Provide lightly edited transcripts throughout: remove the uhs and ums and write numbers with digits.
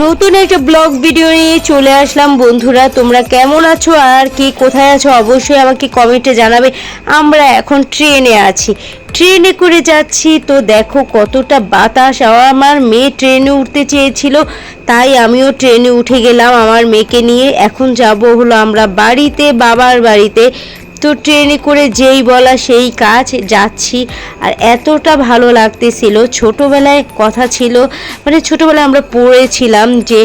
নতুন একটা blog video নিয়ে চলে আসলাম বন্ধুরা। তোমরা কেমন আছো আর কে কোথায় আছো অবশ্যই আমাকে কমেন্টে জানাবে। আমরা এখন ট্রেনে আছি, ট্রেনে করে যাচ্ছি। তো দেখো কতটা বাতাস। আমার মেয়ে ট্রেনে উঠতে চেয়েছিল, তাই আমিও ট্রেনে উঠে গেলাম আমার মেয়েকে নিয়ে। এখন যাব হলো আমরা বাড়িতে, বাবার বাড়িতে। তো ট্রেনে করে যেই বলা সেই কাজ, যাচ্ছি। আর এতটা ভালো লাগতেছিল। ছোটোবেলায় কথা ছিল, মানে ছোটোবেলায় আমরা পড়েছিলাম যে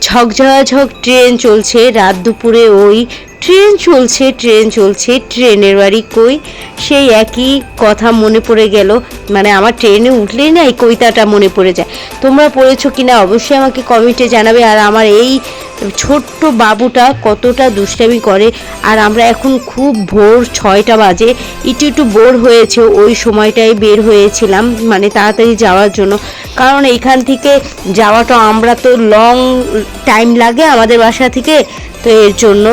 ঝকঝক ট্রেন চলছে রাত দুপুরে, ওই ট্রেন চলছে ট্রেন চলছে, ট্রেনের বাড়ি কই, সেই একই কথা মনে পড়ে গেল। মানে আমার ট্রেনে উঠলেই না এই কবিতাটা মনে পড়ে যায়। তোমরা পড়েছো কিনা অবশ্যই আমাকে কমেন্টে জানাবে। আর আমার এই ছোট্ট বাবুটা কতটা দুষ্টামি করে। আর আমরা এখন খুব ভোর 6টা বাজে, একটু বোর হয়েছে, ওই সময়টায় বের হয়েছিলাম মানে তাড়াতাড়ি যাওয়ার জন্য। কারণ এইখান থেকে যাওয়াটা, আমরা তো লং টাইম লাগে আমাদের বাসা থেকে, তো এর জন্য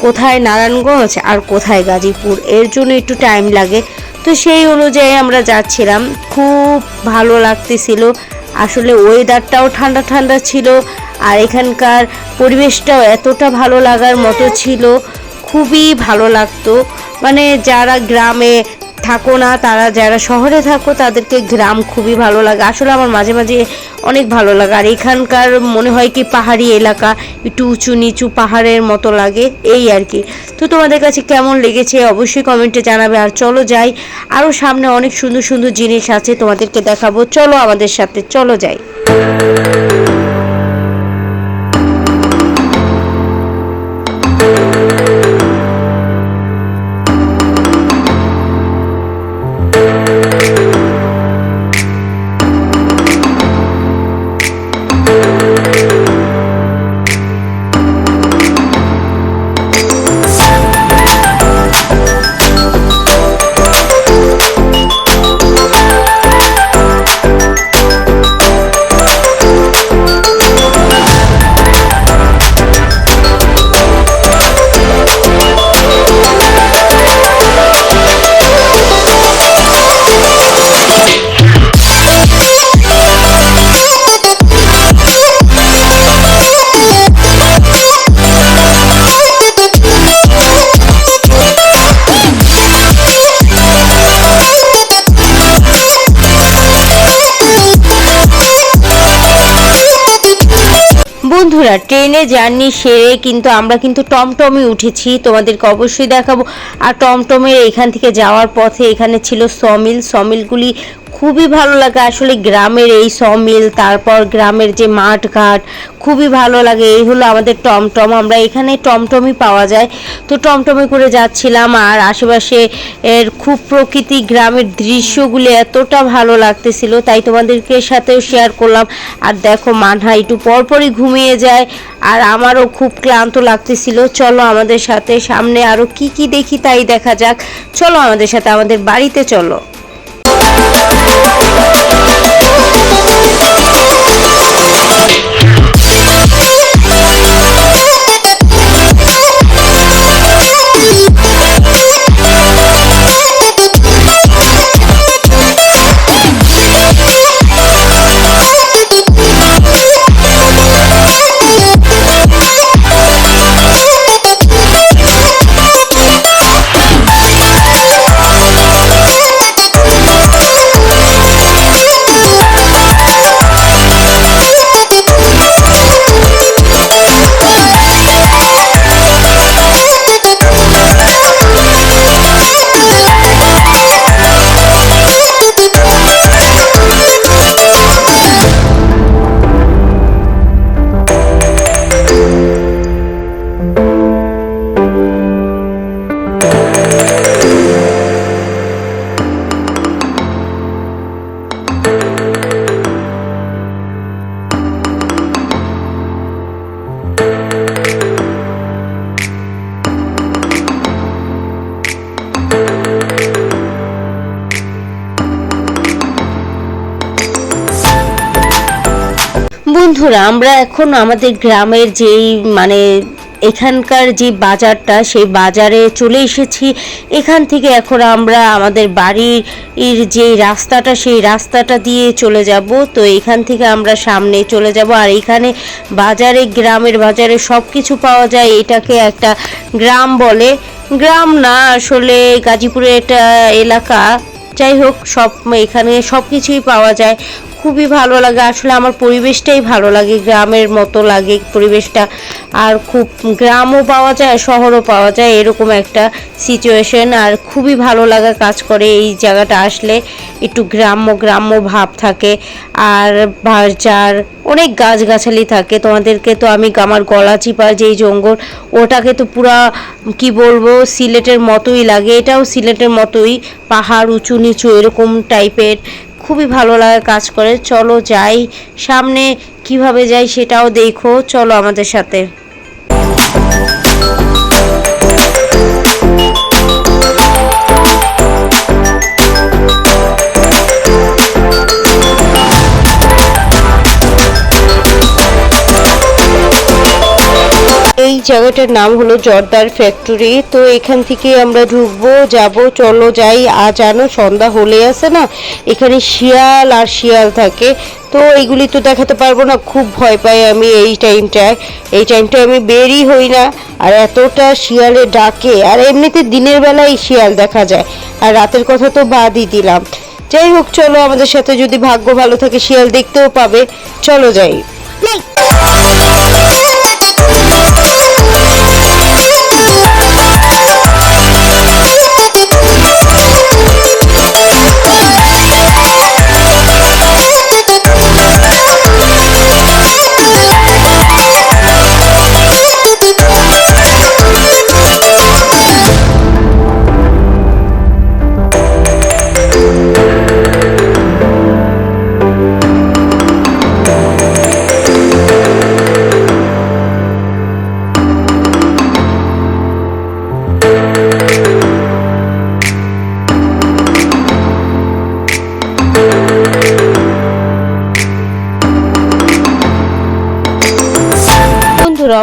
কোথায় নারায়ণগঞ্জ আর কোথায় গাজীপুর, এর জন্য একটু টাইম লাগে। তো সেই অনুযায়ী আমরা যাচ্ছিলাম, খুব ভালো লাগতেছিল। আসলে ওয়েদারটাও ঠান্ডা ঠান্ডা ছিল, আর এখানকার পরিবেশটাও এতটা ভালো লাগার মতো ছিল, খুবই ভালো লাগতো। মানে যারা গ্রামে থাকো না, তারা যারা শহরে থাকো তাদেরকে গ্রাম খুবই ভালো লাগে। আসলে আমার মাঝে মাঝে অনেক ভালো লাগে। আর এখানকার মনে হয় কি পাহাড়ি এলাকা, একটু উঁচু নিচু পাহাড়ের মতো লাগে, এই আর কি। তো তোমাদের কাছে কেমন লেগেছে অবশ্যই কমেন্টে জানাবে। আর চলো যাই, আরও সামনে অনেক সুন্দর সুন্দর জিনিস আছে তোমাদেরকে দেখাবো। চলো আমাদের সাথে, চলো যাই। বন্ধুরা ট্রেনে জার্নি সেরে কিন্তু আমরা কিন্তু টমটমে উঠেছি, তোমাদেরকে অবশ্যই দেখাবো। আর টমটমের এখান থেকে যাওয়ার পথে এখানে ছিল সমিল, সমিলগুলি খুবই ভালো লাগে। আসলে গ্রামের এই সমিল, তারপর গ্রামের যে মাঠ ঘাট, খুবই ভালো লাগে। এই হলো আমাদের টমটম, আমরা এখানে টমটমই পাওয়া যায়। তো টমটমে করে যাচ্ছিলাম, আর আশেপাশে এর খুব প্রকৃতি, গ্রামের দৃশ্যগুলি এতটা ভালো লাগতেছিল, তাই তোমাদেরকে সাথেও শেয়ার করলাম। আর দেখো মানহা একটু পরপরই ঘুমিয়ে যায়, আর আমারও খুব ক্লান্ত লাগতেছিল। চলো আমাদের সাথে, সামনে আরও কি কি দেখি তাই দেখা যাক। চলো আমাদের সাথে, আমাদের বাড়িতে চলো। বন্ধুরা আমরা এখন আমাদের গ্রামের যেই মানে এখানকার যে বাজারটা সেই বাজারে চলে এসেছি। এখান থেকে এখন আমরা আমাদের বাড়ির যে রাস্তাটা সেই রাস্তাটা দিয়ে চলে যাব। তো এখান থেকে আমরা সামনে চলে যাব। আর এখানে বাজারে, গ্রামের বাজারে সব কিছু পাওয়া যায়। এটাকে একটা গ্রাম বলে, গ্রাম না আসলে গাজীপুরের একটা এলাকা। যাই হোক, এখানে সব কিছুই পাওয়া যায়। খুবই ভালো লাগে, আসলে আমার পরিবেশটাই ভালো লাগে, গ্রামের মতো লাগে পরিবেশটা। আর খুব গ্রামও পাওয়া যায়, শহরও পাওয়া যায়, এরকম একটা সিচুয়েশন। আর খুবই ভালো লাগা কাজ করে এই জায়গাটা আসলে, একটু গ্রাম্য গ্রাম্য ভাব থাকে। আর বাজার, অনেক গাছগাছালি থাকে। তোমাদেরকে তো আমি আমার গলা চিপা যেই জঙ্গল, ওটাকে তো পুরা কি বলবো, সিলেটের মতোই লাগে। এটাও সিলেটের মতোই, পাহাড় উঁচু নিচু এরকম টাইপের। খুবই ভালো লাগা কাজ করে। চলো যাই সামনে, কিভাবে যাই সেটাও দেখো, চলো আমাদের সাথে। এই জায়গাটার নাম হলো জর্দার ফ্যাক্টরি। তো এখান থেকে আমরা ঢুকবো, যাব, চলো যাই। আর জানো, সন্ধ্যা হলে আসে না, এখানে শিয়াল আর শিয়াল থাকে। তো এইগুলি তো দেখাতে পারবো না, খুব ভয় পাই আমি এই টাইমটায় আমি বেরই হই না। আর এতটা শিয়ালে ডাকে, আর এমনিতে দিনের বেলায় শিয়াল দেখা যায়, আর রাতের কথা তো বাদই দিলাম। যাই হোক, চলো আমাদের সাথে, যদি ভাগ্য ভালো থাকে শিয়াল দেখতেও পাবে। চলো যাই।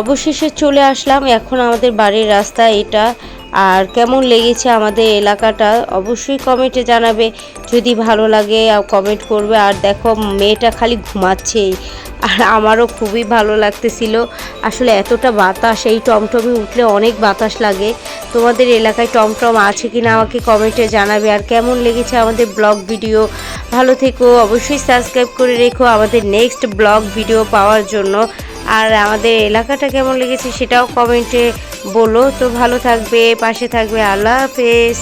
অবশেষে চলে আসলাম, এখন আমাদের বাড়ির রাস্তা এটা। আর কেমন লেগেছে আমাদের এলাকাটা অবশ্যই কমেন্টে জানাবে। যদি ভালো লাগে কমেন্ট করবে। আর দেখো, মেয়েটা খালি ঘুমাচ্ছেই, আর আমারও খুবই ভালো লাগতেছিল। আসলে এতটা বাতাস, এই টমটমে উঠলে অনেক বাতাস লাগে। তোমাদের এলাকায় টমটম আছে কিনা আমাকে কমেন্টে জানাবে। আর কেমন লেগেছে আমাদের ব্লগ ভিডিও। ভালো থেকো, অবশ্যই সাবস্ক্রাইব করে রেখো আমাদের নেক্সট ব্লগ ভিডিও পাওয়ার জন্য। আর আমাদের এলাকাটা কেমন লেগেছে সেটাও কমেন্টে বলো। তো ভালো থাকবে, পাশে থাকবে। আল্লাহ হাফেজ।